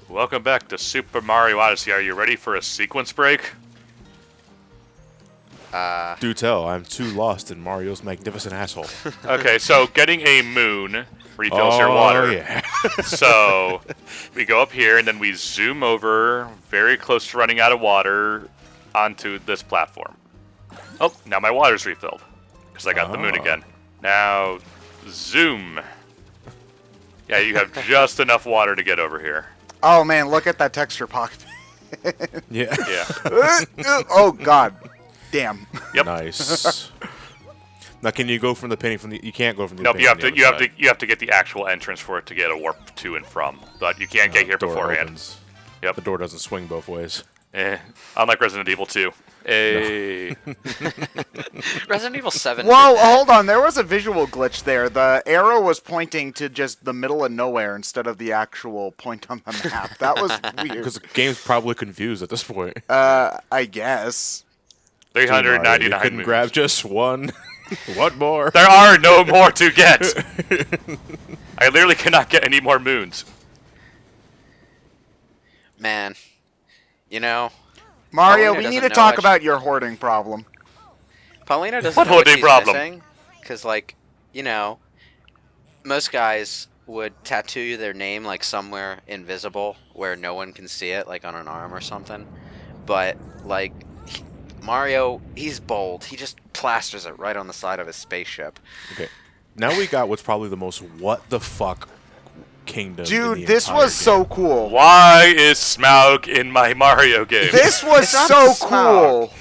Welcome back to Super Mario Odyssey. Are you ready for a sequence break? Do tell, I'm too lost in Mario's magnificent asshole. Okay, so getting a moon refills your water. Yeah. So we go up here and then we zoom over, very close to running out of water, onto this platform. Oh, now my water's refilled because I got the moon again. Now zoom. Yeah, you have just enough water to get over here. Oh man, look at that texture pocket. Yeah. Yeah. Oh god. Damn. Yep. Nice. Now, can you go from the painting from the? You can't go from the. Nope. painting You have to get the actual entrance for it to get a warp to and from. But you can't get here door beforehand. opens. Yep. The door doesn't swing both ways. Unlike Resident Evil 2. Resident Evil 7. Whoa, hold on. There was a visual glitch there. The arrow was pointing to just the middle of nowhere instead of the actual point on the map. That was weird. Because the game's probably confused at this point. I guess. 399 You couldn't moons. grab just one. What more? There are no more to get. I literally cannot get any more moons. Man, you know, Mario, Paulina we need doesn't to know talk what about your hoarding problem. Paulina doesn't What know what holding she's problem? missing. Because, like, you know, most guys would tattoo their name, like, somewhere invisible where no one can see it, like on an arm or something. But, like, Mario, he's bold. He just plasters it right on the side of his spaceship. Okay. Now we got what's probably the most what the fuck kingdom. in Dude, the this entire was so game. cool. Why is Smaug in my Mario game? This was It's not so Smaug. cool.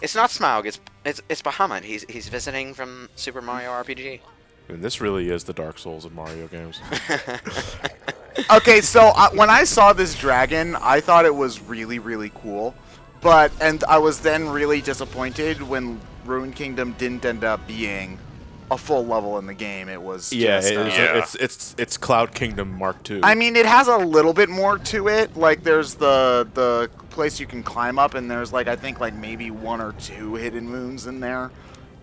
It's not Smaug. It's Bahamut. He's visiting from Super Mario RPG. And this really is the Dark Souls of Mario games. Okay, so when I saw this dragon, I thought it was really, really cool. And I was then really disappointed when Ruined Kingdom didn't end up being a full level in the game. It was Yeah, just, Yeah. it's Cloud Kingdom Mark II. I mean, it has a little bit more to it. Like, there's the place you can climb up, and there's, like, I think, like, maybe 1 or 2 hidden moons in there.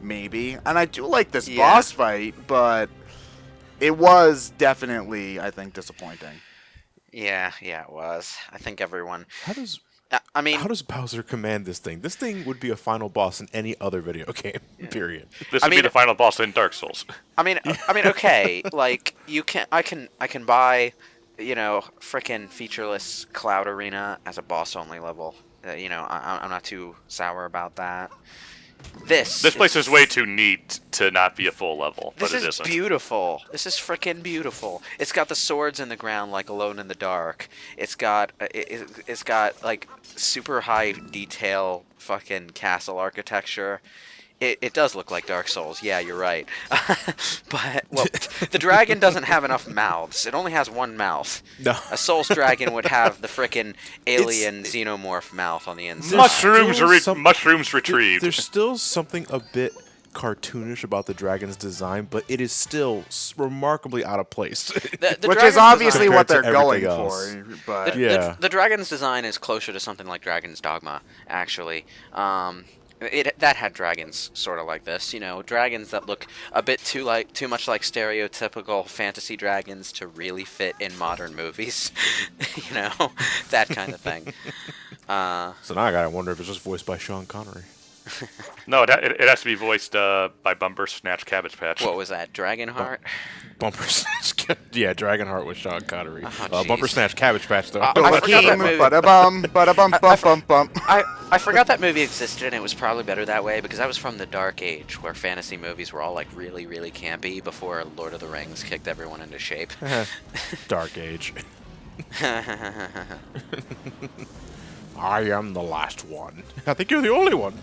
Maybe. And I do like this Yeah. boss fight, but it was definitely, I think, disappointing. Yeah, it was. I think everyone. how does I mean, Bowser command this thing? This thing would be a final boss in any other video game. Period. This I would be mean- the final boss in Dark Souls. okay. Like I can buy, you know, frickin' featureless Cloud Arena as a boss only level. You know, I'm not too sour about that. This This place is way too neat to not be a full level, but This it is isn't. beautiful. This is frickin' beautiful. It's got the swords in the ground like Alone in the Dark. It's got it's got like super high detail fucking castle architecture. It does look like Dark Souls. Yeah, you're right. But well, the dragon doesn't have enough mouths. It only has one mouth. No. A Souls dragon would have the frickin' alien xenomorph mouth on the inside. Mushrooms retrieved. There's still something a bit cartoonish about the dragon's design, but it is still remarkably out of place. The Which dragon's is obviously design- what they're Compared to going everything for. else. But Yeah. The dragon's design is closer to something like Dragon's Dogma, actually. That had dragons sort of like this, you know, dragons that look a bit too much like stereotypical fantasy dragons to really fit in modern movies, you know, that kind of thing. So now I gotta wonder if it's just voiced by Sean Connery. No, it has to be voiced by Bumper Snatch Cabbage Patch. What was that, Dragonheart? Bumper Snatch, yeah, Dragonheart with Sean Connery. Oh, Bumper jeez. Snatch Cabbage Patch though. I forgot that Team, movie. ba-da-bum, ba-da-bum, bum, bum, bum. I forgot that movie existed, and it was probably better that way because I was from the dark age where fantasy movies were all like really, really campy before Lord of the Rings kicked everyone into shape. Dark Age. I am the last one. I think you're the only one.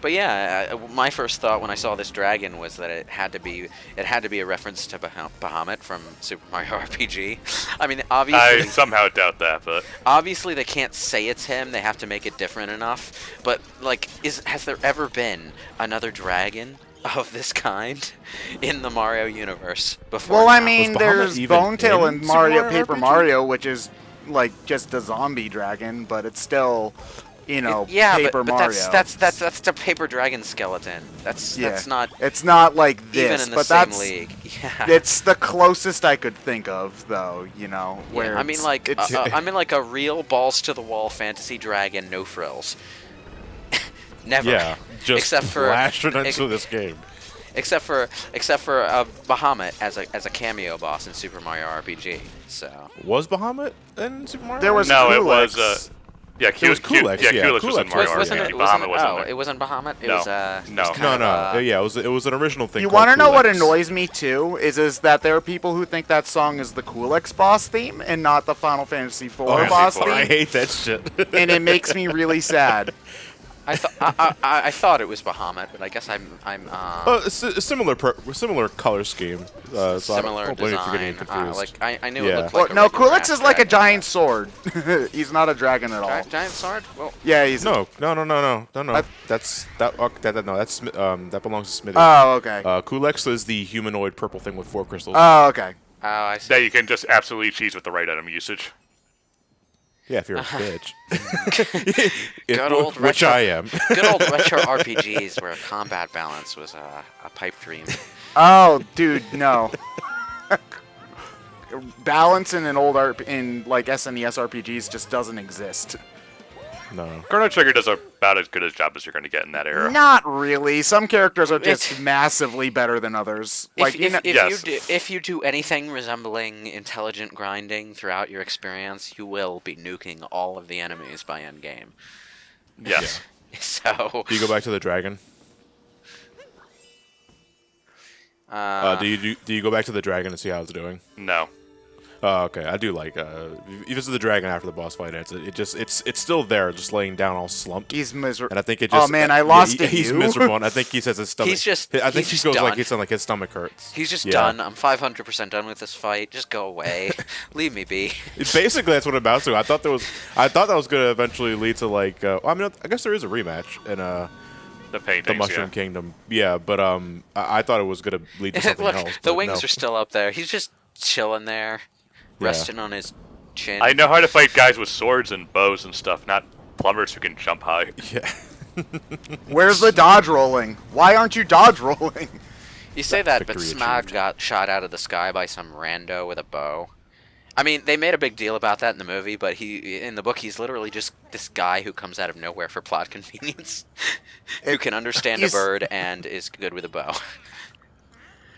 But yeah, my first thought when I saw this dragon was that it had to be a reference to Bahamut from Super Mario RPG. I mean, I obviously, somehow doubt that, but obviously they can't say it's him. They have to make it different enough. But like, has there ever been another dragon of this kind in the Mario universe before? Well, I now? mean, Was Bahamut there's even Bone Tail in and Super Mario Mario Paper RPG? Mario, which is like just a zombie dragon, but it's still Yeah, Paper but Mario. that's a paper dragon skeleton. That's not It's not like even this, in the but same that's league. Yeah. it's the closest I could think of, though. Where Yeah, I mean, like, I'm in like a real balls to the wall fantasy dragon, no frills. Never. Yeah, just except for lashing into this game. Except for Bahamut as a cameo boss in Super Mario RPG. So Was Bahamut in Super Mario? There was No, it Kulix. was. Yeah, It was Kulix, yeah, Kulex was in Kulix Mario wasn't RPG. it? Bahamut wasn't Oh, there. it wasn't Bahamut. It No. was No. it was No, kind no. of, Yeah, it was an original thing. You want to know what annoys me too is that there are people who think that song is the Kulix boss theme and not the Final Fantasy IV boss Fantasy IV. I theme, hate that shit. and it makes me really sad. I thought it was Bahamut, but I guess I'm Similar color scheme. So similar I don't blame you for getting design. confused. Like I knew Yeah. it looked Well, like a no, regular Kulix ass is like a dragon, giant but- sword. He's not a dragon at all. Giant sword? Well, Yeah, he's No. That's that. No, that's that belongs to Smitty. Oh, okay. Kulex is the humanoid purple thing with 4 crystals. Oh, okay. oh, I see. That you can just absolutely cheese with the right item usage. Yeah, if you're a bitch. Good old which retro- I am. Good old retro RPGs where combat balance was a pipe dream. Oh, dude, no. Balance in an old in like SNES RPGs just doesn't exist. No. Chrono Trigger does about as good a job as you're going to get in that era. Not really. Some characters are just It's- massively better than others. Like Yes. If you do anything resembling intelligent grinding throughout your experience, you will be nuking all of the enemies by end game. Yes. So Do you go back to the dragon? Do you go back to the dragon and see how it's doing? No. Oh, okay. I do like you visit the dragon after the boss fight ends. It's still there, just laying down all slumped. he's miserable. And I think it just. Oh man, I lost it. He's you? miserable, and I think he says his stomach. He's just- I think he's he just goes like done. it's like his stomach hurts. he's just Yeah. done. I'm 500% done with this fight. Just go away. Leave me be. Basically, that's what it amounts to. I thought that was gonna eventually lead to like. I guess there is a rematch in The paintings, the Mushroom Kingdom. Yeah, but I thought it was gonna lead to something Look, else. the but wings no. are still up there. He's just chilling there, Yeah. resting on his chin. I know how to fight guys with swords and bows and stuff, not plumbers who can jump high. Yeah. Where's the dodge rolling? Why aren't you dodge rolling? You say that, but Victory Smaug achieved. got shot out of the sky by some rando with a bow. I mean, they made a big deal about that in the movie, but in the book, he's literally just this guy who comes out of nowhere for plot convenience, who can understand a he's- bird and is good with a bow.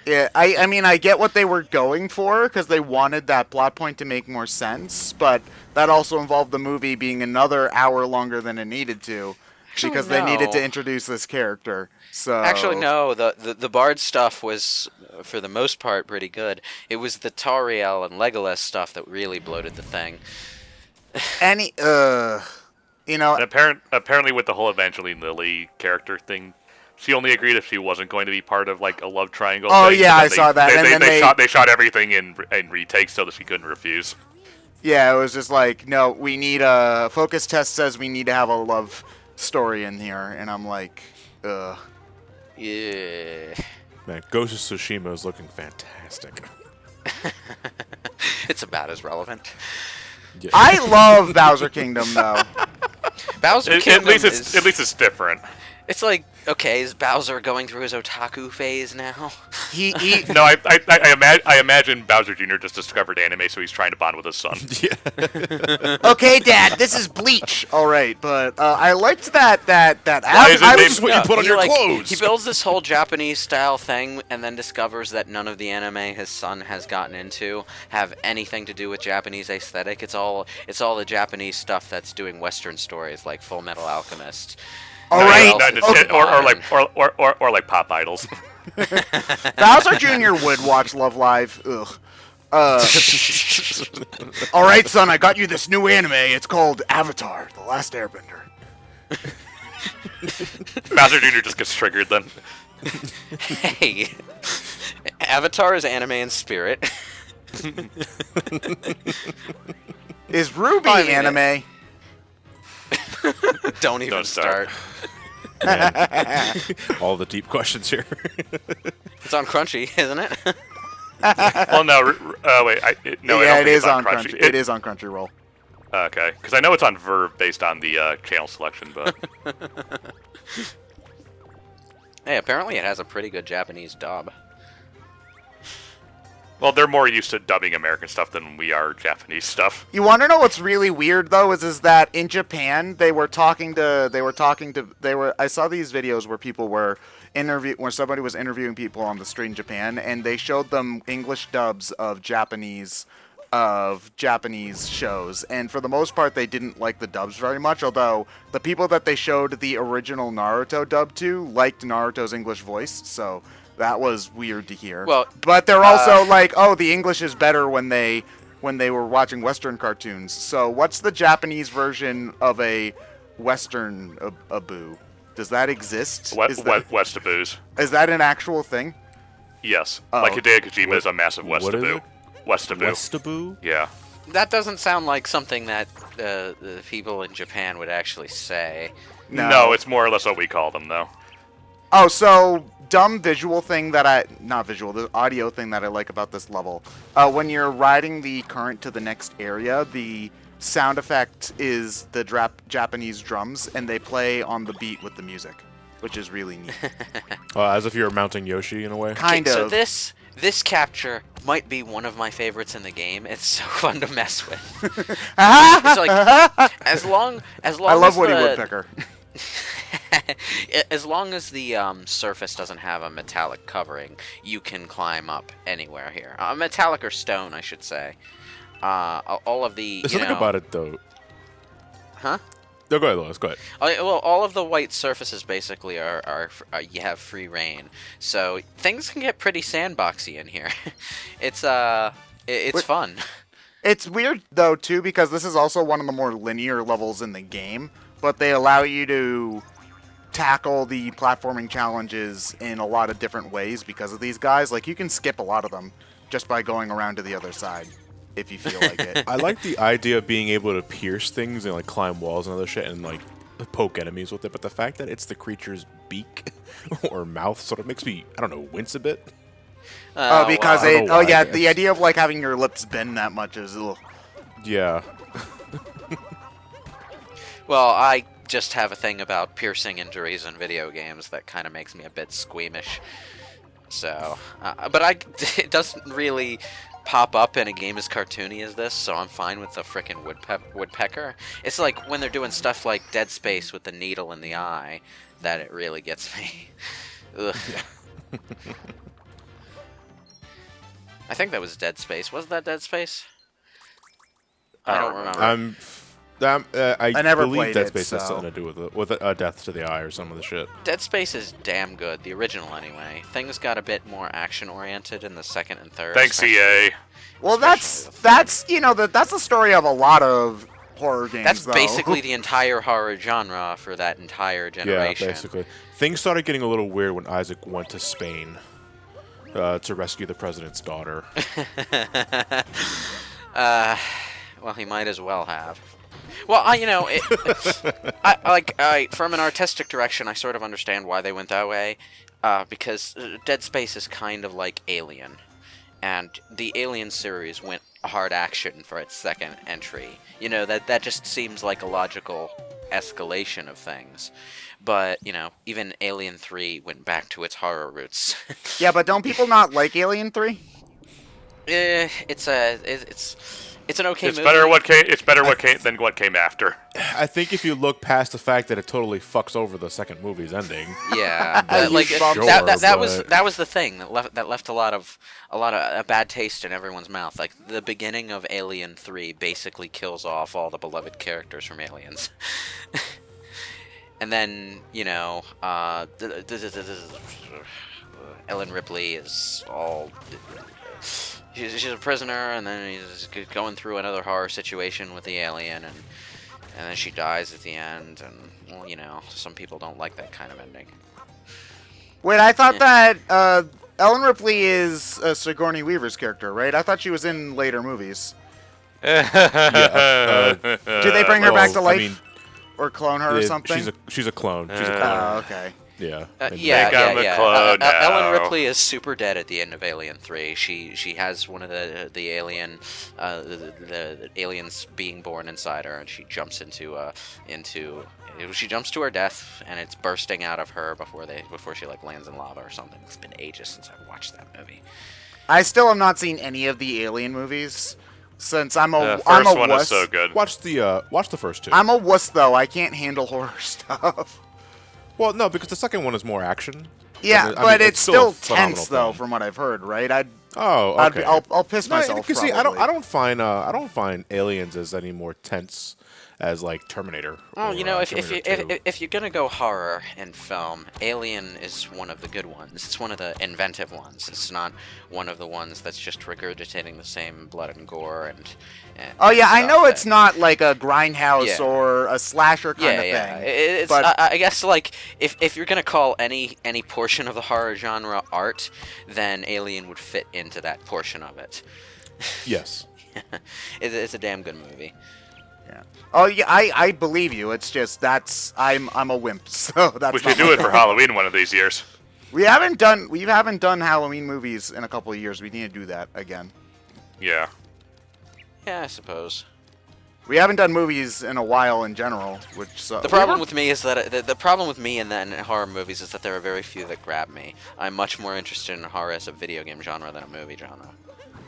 Yeah, I mean, I get what they were going for because they wanted that plot point to make more sense, but that also involved the movie being another hour longer than it needed to Actually, because they needed to no. introduce this character. So Actually, no. The bard stuff was, for the most part, pretty good. It was the Tauriel and Legolas stuff that really bloated the thing. Any you know, And apparently with the whole Evangeline Lilly character thing, she only agreed if she wasn't going to be part of like a love triangle. Oh, thing, yeah, but I saw that, and then they shot everything in retakes so that she couldn't refuse. yeah, it was just like, no, we need a focus test says we need to have a love story in here, and I'm like, ugh. Yeah. Man, Ghost of Tsushima is looking fantastic. It's about as relevant. Yeah. I love Bowser Kingdom though. Bowser At Kingdom least is... it's different. It's like, okay, is Bowser going through his otaku phase now? He No, I imagine Bowser Jr. just discovered anime, so he's trying to bond with his son. Yeah. okay, Dad, this is Bleach. All right, but I liked that Why is it I named- was What you put on he, your like, clothes? He builds this whole Japanese style thing and then discovers that none of the anime his son has gotten into have anything to do with Japanese aesthetic. It's all the Japanese stuff that's doing Western stories like Full Metal Alchemist. all No, right. no, no, Okay. or like pop idols. Bowser Jr. would watch Love Live. Ugh. All right, son, I got you this new anime. It's called Avatar: The Last Airbender. Bowser Jr. just gets triggered then. Hey, Avatar is anime in spirit. Is Ruby I mean, anime? Don't even Don't start. All the deep questions here. It's on Crunchy, isn't it? Well, no, wait, no, I yeah, don't it think is it's on Crunchy. Crunchy. It is on Crunchyroll. Okay, because I know it's on Verve based on the channel selection, but Hey, apparently it has a pretty good Japanese dub. well, they're more used to dubbing American stuff than we are Japanese stuff. You want to know what's really weird though is that in Japan I saw these videos where people were where somebody was interviewing people on the street in Japan, and they showed them English dubs of Japanese shows, and for the most part they didn't like the dubs very much, although the people that they showed the original Naruto dub to liked Naruto's English voice, so that was weird to hear. Well, but they're also like, oh, the English is better when they were watching Western cartoons. So what's the Japanese version of a Western Abu? Does that exist? Westaboos. Is that an actual thing? Yes. Oh. Like Hideo Kojima is a massive what is Westaboo. it? Westaboo. Westaboo? Yeah. that doesn't sound like something that the people in Japan would actually say. No, it's more or less what we call them, though. Oh, so dumb visual thing the audio thing that I like about this level. When you're riding the current to the next area, the sound effect is the Japanese drums, and they play on the beat with the music, which is really neat. As if you're mounting Yoshi in a way. Kind So of. this capture might be one of my favorites in the game. It's so fun to mess with. It's like as long I as love Woody the, Woodpecker. as long as the surface doesn't have a metallic covering, you can climb up anywhere here. Metallic or stone, I should say. All of the There's something about it though. Huh? No, go ahead, Lois. Go ahead. Well, all of the white surfaces basically are you have free reign, so things can get pretty sandboxy in here. It's fun. It's weird though too, because this is also one of the more linear levels in the game, but they allow you to tackle the platforming challenges in a lot of different ways because of these guys. Like, you can skip a lot of them just by going around to the other side if you feel like it. I like the idea of being able to pierce things and like climb walls and other shit and like poke enemies with it, but the fact that it's the creature's beak or mouth sort of makes me, I don't know, wince a bit. Because I don't know why, I the guess. idea of like having your lips bend that much is ugh. Yeah. Well, I just have a thing about piercing injuries in video games that kind of makes me a bit squeamish. So, but it doesn't really pop up in a game as cartoony as this, so I'm fine with the frickin' woodpecker. It's like when they're doing stuff like Dead Space with the needle in the eye that it really gets me. Ugh. I think that was Dead Space. Was that Dead Space? I don't remember. I never believe played Dead it, Space has so- something to do with it, with a death to the eye or some of the shit. Dead Space is damn good, the original anyway. Things got a bit more action-oriented in the second and third. Thanks, EA. Well, that's the story of a lot of horror games. That's though. basically the entire horror genre for that entire generation. Yeah, basically. Things started getting a little weird when Isaac went to Spain to rescue the president's daughter. Well, he might as well have. Well, from an artistic direction, I sort of understand why they went that way, because Dead Space is kind of like Alien, and the Alien series went hard action for its second entry. You know, that just seems like a logical escalation of things. But, even Alien 3 went back to its horror roots. Yeah, but don't people not like Alien 3? It's an okay It's movie. better than what came after. I think if you look past the fact that it totally fucks over the second movie's ending. Yeah, Sure, that was the thing that left a lot of a bad taste in everyone's mouth. Like, the beginning of Alien 3 basically kills off all the beloved characters from Aliens. And then, Ellen Ripley is all... She's a prisoner, and then he's going through another horror situation with the alien, and then she dies at the end, and, well, some people don't like that kind of ending. Wait, I thought that Ellen Ripley is Sigourney Weaver's character, right? I thought she was in later movies. Yeah, Do they bring her back to life? I mean, Or clone her or something? she's a clone. She's a clone. Oh, okay. Yeah. Yeah, Make 'em yeah, a yeah. clone Ellen now. Ripley is super dead at the end of Alien 3. She has one of the alien, the aliens being born inside her, and she jumps she jumps to her death, and it's bursting out of her before she like lands in lava or something. It's been ages since I've watched that movie. I still have not seen any of the Alien movies since I'm The a first one wuss. is so good. Watch the first two. I'm a wuss though. I can't handle horror stuff. Well, no, because the second one is more action. Yeah, I but mean, it's still a phenomenal tense though, film. from what I've heard. Right? Oh, okay. I'll piss No, myself. because see, Probably. I don't find Aliens as any more tense as like Terminator. Well, or, if Terminator 2. if you're gonna go horror in film, Alien is one of the good ones. It's one of the inventive ones. It's not one of the ones that's just regurgitating the same blood and gore and. Oh yeah, I stuff know it's that- not like a grindhouse Yeah. or a slasher kind Yeah, of yeah. thing. It's but I guess like if you're gonna call any portion of the horror genre art, then Alien would fit into that portion of it. Yes. It's a damn good movie. yeah. Oh yeah, I believe you. It's just I'm a wimp, so that's. We not should do my it for thing. Halloween one of these years. We haven't done Halloween movies in a couple of years. We need to do that again. Yeah. Yeah, I suppose. We haven't done movies in a while in general, which The problem with me is that the problem with me and then horror movies is that there are very few that grab me. I'm much more interested in horror as a video game genre than a movie genre.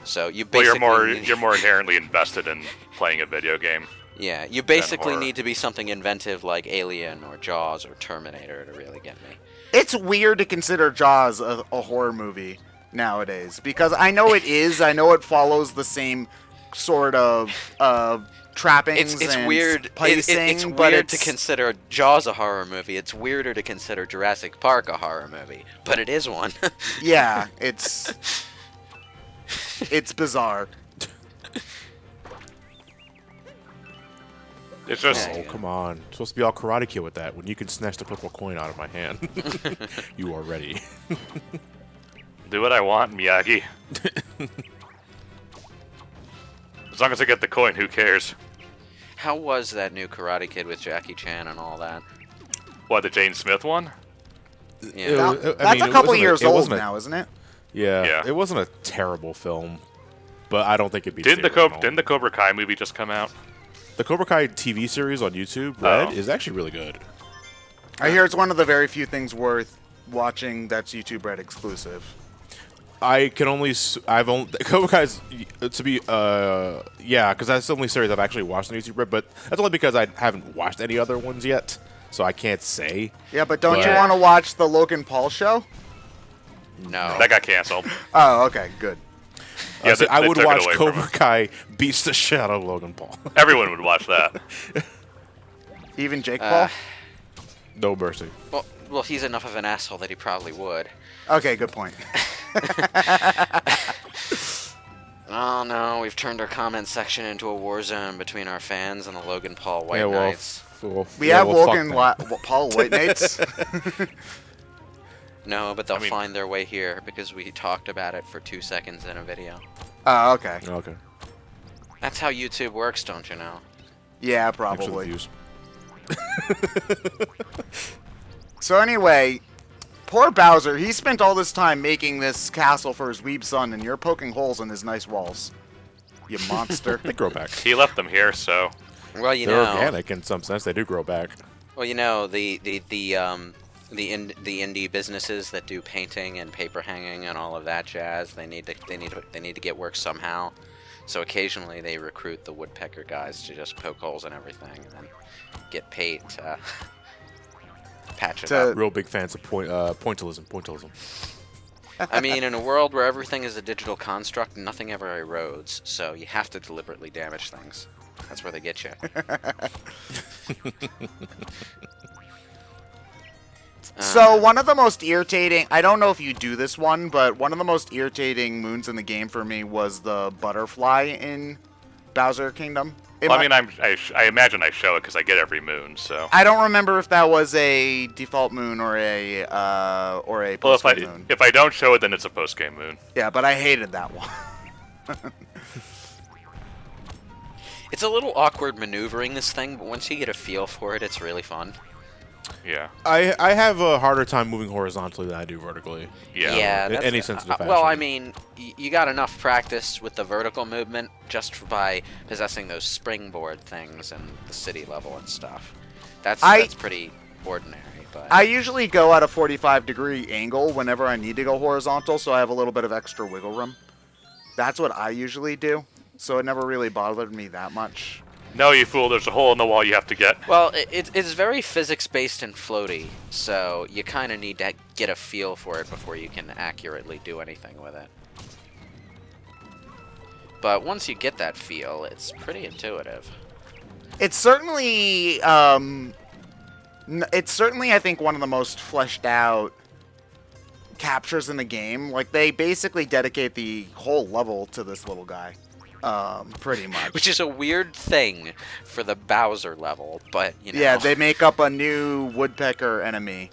So you Well, basically you're more inherently invested in playing a video game. yeah, you basically horror. need to be something inventive like Alien or Jaws or Terminator to really get me. It's weird to consider Jaws a horror movie nowadays because I know it is. I know it follows the same sort of trappings. It's and weird. pacing, It's but weird to consider Jaws a horror movie. It's weirder to consider Jurassic Park a horror movie, but it is one. Yeah, it's bizarre. It's just Oh, come on. Supposed to be all Karate Kid with that when you can snatch the purple coin out of my hand. You are ready. do what I want, Miyagi. As long as I get the coin, who cares? How was that new Karate Kid with Jackie Chan and all that? What, the Jane Smith one? Yeah. Now, I that's mean, a it couple wasn't years it old wasn't now, isn't it? Yeah, Yeah. it wasn't a terrible film, but I don't think it beats Didn't the original. the Cobra Kai movie just come out? The Cobra Kai TV series on YouTube, Red, Oh. is actually really good. I hear it's one of the very few things worth watching that's YouTube Red exclusive. I can only Cobra Kai's to be yeah, because that's the only series I've actually watched on YouTube Red, but that's only because I haven't watched any other ones yet, so I can't say. Yeah, but don't you But- want to watch the Logan Paul show? No. That got canceled. Oh, okay, good. Yeah, So they- I they would took it watch away from Cobra him. Kai beats the shit out of Logan Paul. Everyone would watch that. Even Jake Paul? No mercy. Well, he's enough of an asshole that he probably would. Okay, good point. Oh no, we've turned our comment section into a war zone between our fans and the Logan Paul White Yeah, well, Knights. We yeah, have well, fuck Logan them. Paul White Knights. No, but they'll I mean- find their way here because we talked about it for 2 seconds in a video. Oh, okay. Okay. That's how YouTube works, don't you know? Yeah, Thanks for the probably. views. So anyway, poor Bowser, he spent all this time making this castle for his weeb son, and you're poking holes in his nice walls. You monster. They grow back. He left them here, so Well, you They're know. organic in some sense. They do grow back. Well, you know the indie businesses that do painting and paper hanging and all of that jazz. They need to get work somehow. So occasionally they recruit the woodpecker guys to just poke holes in everything and then get paid to patch it To- up. Real big fans of pointillism. Pointillism. I mean, in a world where everything is a digital construct, nothing ever erodes. So you have to deliberately damage things. That's where they get you. So one of the most irritating, I don't know if you do this one, but one of the most irritating moons in the game for me was the butterfly in Bowser Kingdom. well, I mean, I imagine I show it because I get every moon. So I don't remember if that was a default moon or a well, post moon. if I don't show it, then it's a post game moon. Yeah, but I hated that one. It's a little awkward maneuvering this thing, but once you get a feel for it, it's really fun. Yeah. I have a harder time moving horizontally than I do vertically. Yeah. In that's, any sensitive fashion. well, I mean, you got enough practice with the vertical movement just by possessing those springboard things and the city level and stuff. That's pretty ordinary. But I usually go at a 45-degree angle whenever I need to go horizontal, so I have a little bit of extra wiggle room. That's what I usually do, so it never really bothered me that much. No, you fool, there's a hole in the wall you have to get. well, it's very physics-based and floaty, so you kind of need to get a feel for it before you can accurately do anything with it. But once you get that feel, it's pretty intuitive. It's certainly, I think, one of the most fleshed out captures in the game. Like, they basically dedicate the whole level to this little guy, pretty much. Which is a weird thing for the Bowser level, but, you know. Yeah, they make up a new woodpecker enemy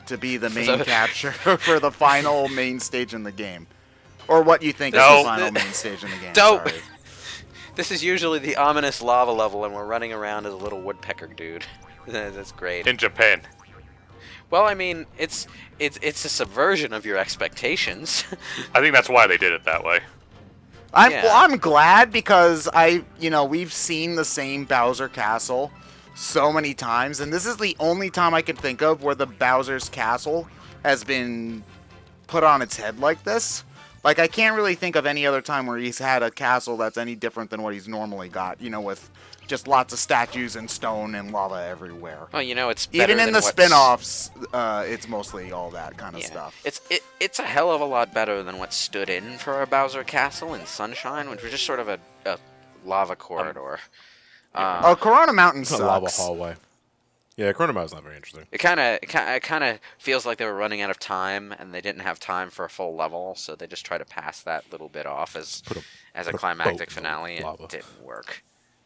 to be the main capture for the final main stage in the game. Or what you think is the final main stage in the game. Dope. Sorry. This is usually the ominous lava level, and we're running around as a little woodpecker dude. That's great. In Japan. Well, I mean, it's a subversion of your expectations. I think that's why they did it that way. I'm glad because we've seen the same Bowser Castle so many times, and this is the only time I can think of where the Bowser's Castle has been put on its head like this. Like, I can't really think of any other time where he's had a castle that's any different than what he's normally got, with just lots of statues and stone and lava everywhere. Well, it's better even in than the what's... spin-offs, it's mostly all that kind of stuff. It's a hell of a lot better than what stood in for a Bowser Castle in Sunshine, which was just sort of a lava corridor. Corona Mountain It's a sucks. lava hallway. Yeah, Corona Mountain's not very interesting. It kind of feels like they were running out of time, and they didn't have time for a full level, so they just try to pass that little bit off as a climactic finale. It didn't work.